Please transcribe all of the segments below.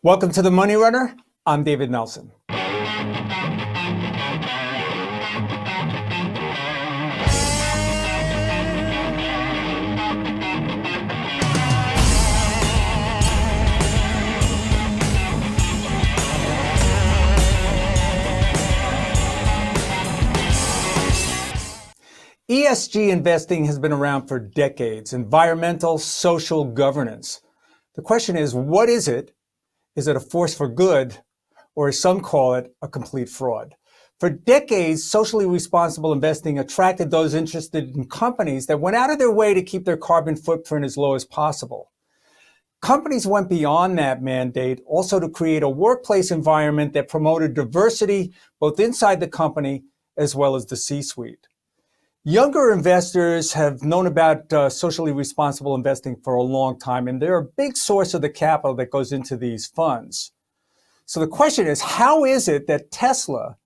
Welcome to the Money Runner. I'm David Nelson. ESG investing has been around for decades, environmental, social governance. The question is, what is it? Is it a force for good, or as some call it, a complete fraud? For decades, socially responsible investing attracted those interested in companies that went out of their way to keep their carbon footprint as low as possible. Companies went beyond that mandate also to create a workplace environment that promoted diversity both inside the company as well as the C-suite. Younger investors have known about socially responsible investing for a long time, and they're a big source of the capital that goes into these funds. So the question is, how is it that Tesla,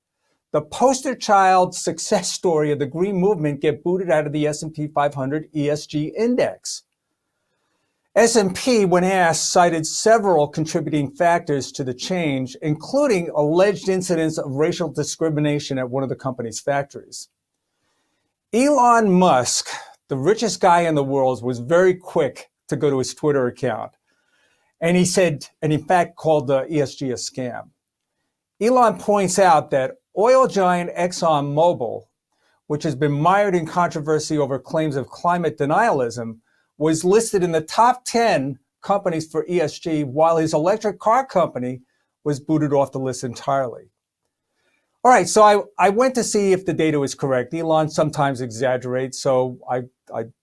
the poster child success story of the green movement, get booted out of the S&P 500 ESG index? S&P, when asked, cited several contributing factors to the change, including alleged incidents of racial discrimination at one of the company's factories. Elon Musk, the richest guy in the world, was very quick to go to his Twitter account. And he said, and in fact called the ESG a scam. Elon points out that oil giant ExxonMobil, which has been mired in controversy over claims of climate denialism, was listed in the top 10 companies for ESG, while his electric car company was booted off the list entirely. All right, so I went to see if the data was correct. Elon sometimes exaggerates, so I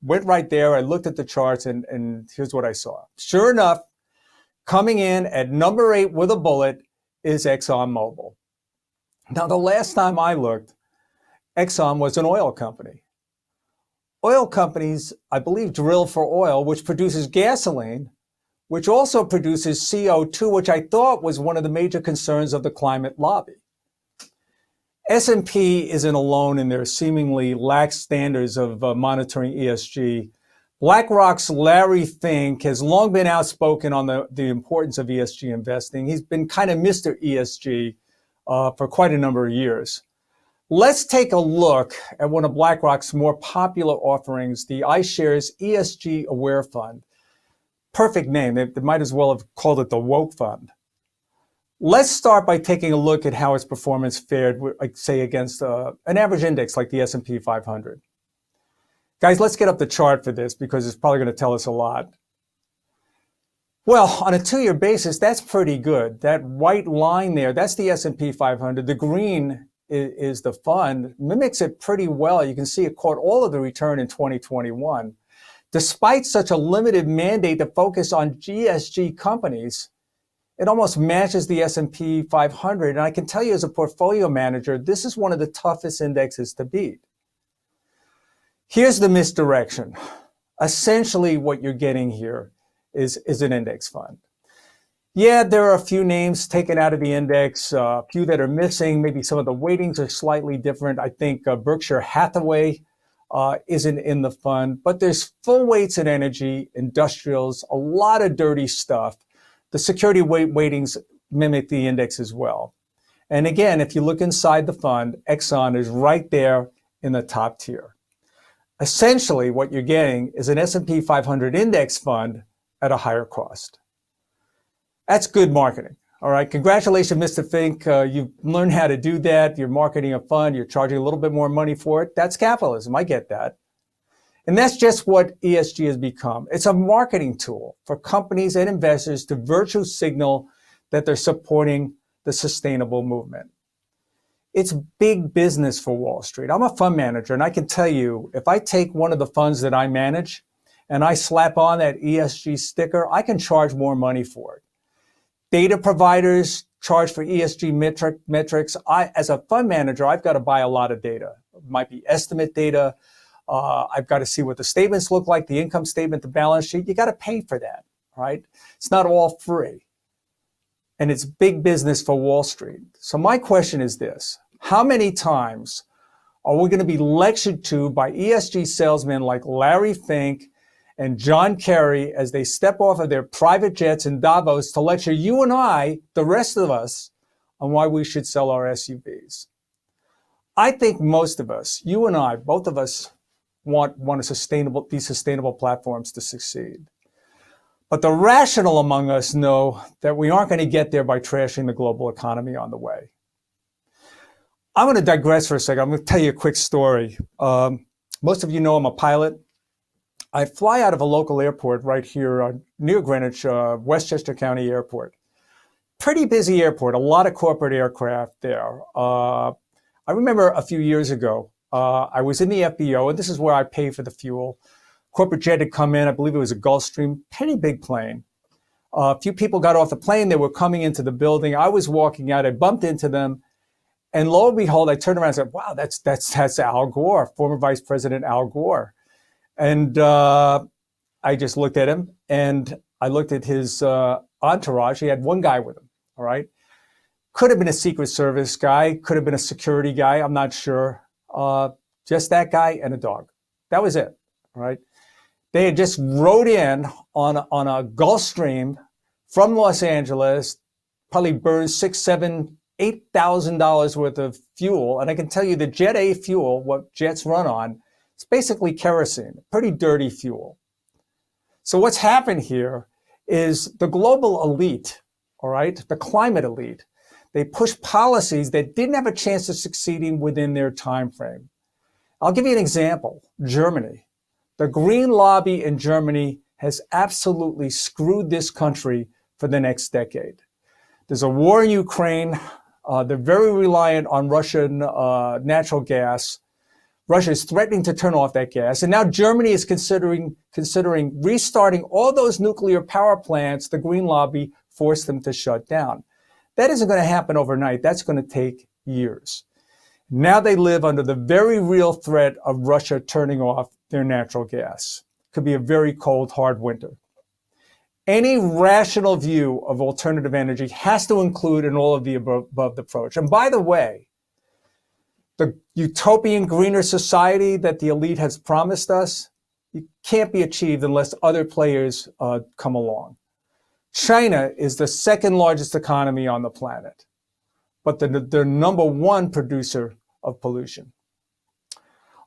went right there, I looked at the charts, and here's what I saw. Sure enough, coming in at number 8 with a bullet is ExxonMobil. Now, the last time I looked, Exxon was an oil company. Oil companies, I believe, drill for oil, which produces gasoline, which also produces CO2, which I thought was one of the major concerns of the climate lobby. S&P isn't alone in their seemingly lax standards of monitoring ESG. BlackRock's Larry Fink has long been outspoken on the importance of ESG investing. He's been kind of Mr. ESG for quite a number of years. Let's take a look at one of BlackRock's more popular offerings, the iShares ESG Aware Fund. Perfect name. They might as well have called it the Woke Fund. Let's start by taking a look at how its performance fared, say, against an average index like the S&P 500. Guys, let's get up the chart for this because it's probably going to tell us a lot. Well, on a 2-year basis, that's pretty good. That white line there, that's the S&P 500. The green is the fund, mimics it pretty well. You can see it caught all of the return in 2021. Despite such a limited mandate to focus on ESG companies, it almost matches the S&P 500. And I can tell you as a portfolio manager, this is one of the toughest indexes to beat. Here's the misdirection. Essentially, what you're getting here is an index fund. Yeah, there are a few names taken out of the index, a few that are missing. Maybe some of the weightings are slightly different. I think Berkshire Hathaway isn't in the fund, but there's full weights in energy, industrials, a lot of dirty stuff. The security weightings mimic the index as well. And again, if you look inside the fund, Exxon is right there in the top tier. Essentially, what you're getting is an S&P 500 index fund at a higher cost. That's good marketing. All right, congratulations, Mr. Fink. You've learned how to do that. You're marketing a fund. You're charging a little bit more money for it. That's capitalism. I get that. And that's just what ESG has become. It's a marketing tool for companies and investors to virtue signal that they're supporting the sustainable movement. It's big business for Wall Street. I'm a fund manager, and I can tell you, if I take one of the funds that I manage and I slap on that ESG sticker, I can charge more money for it. Data providers charge for ESG metrics. As a fund manager, I've got to buy a lot of data. It might be estimate data. I've got to see what the statements look like, the income statement, the balance sheet. You got to pay for that, right? It's not all free. And it's big business for Wall Street. So my question is this: how many times are we going to be lectured to by ESG salesmen like Larry Fink and John Kerry as they step off of their private jets in Davos to lecture you and I, the rest of us, on why we should sell our SUVs. I think most of us, you and I, both of us, want these sustainable platforms to succeed. But the rational among us know that we aren't going to get there by trashing the global economy on the way. I'm going to digress for a second. I'm going to tell you a quick story. Most of you know I'm a pilot. I fly out of a local airport right here near Greenwich, Westchester County Airport. Pretty busy airport, a lot of corporate aircraft there. I remember a few years ago, I was in the FBO, and this is where I pay for the fuel. Corporate jet had come in, I believe it was a Gulfstream, pretty big plane. A few people got off the plane, they were coming into the building. I was walking out, I bumped into them, and lo and behold, I turned around and said, wow, that's Al Gore, former Vice President Al Gore. And I just looked at him, and I looked at his entourage. He had one guy with him, all right? Could have been a Secret Service guy, could have been a security guy, I'm not sure. Just that guy and a dog. That was it, all right? They had just rode in on a Gulfstream from Los Angeles, probably burned $6,000, $7,000, $8,000 worth of fuel. And I can tell you the Jet A fuel, what jets run on, it's basically kerosene, pretty dirty fuel. So what's happened here is the global elite, all right, the climate elite, they push policies that didn't have a chance of succeeding within their time frame. I'll give you an example, Germany. The Green Lobby in Germany has absolutely screwed this country for the next decade. There's a war in Ukraine. They're very reliant on Russian natural gas. Russia is threatening to turn off that gas. And now Germany is considering restarting all those nuclear power plants the Green Lobby forced them to shut down. That isn't going to happen overnight. That's going to take years. Now they live under the very real threat of Russia turning off their natural gas. Could be a very cold, hard winter. Any rational view of alternative energy has to include an all of the above approach. And by the way, the utopian greener society that the elite has promised us, it can't be achieved unless other players come along. China is the second largest economy on the planet, but the number one producer of pollution.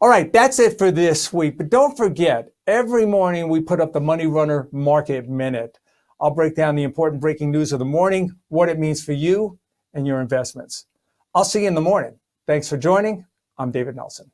All right, that's it for this week. But don't forget, every morning we put up the Money Runner Market Minute. I'll break down the important breaking news of the morning, what it means for you and your investments. I'll see you in the morning. Thanks for joining. I'm David Nelson.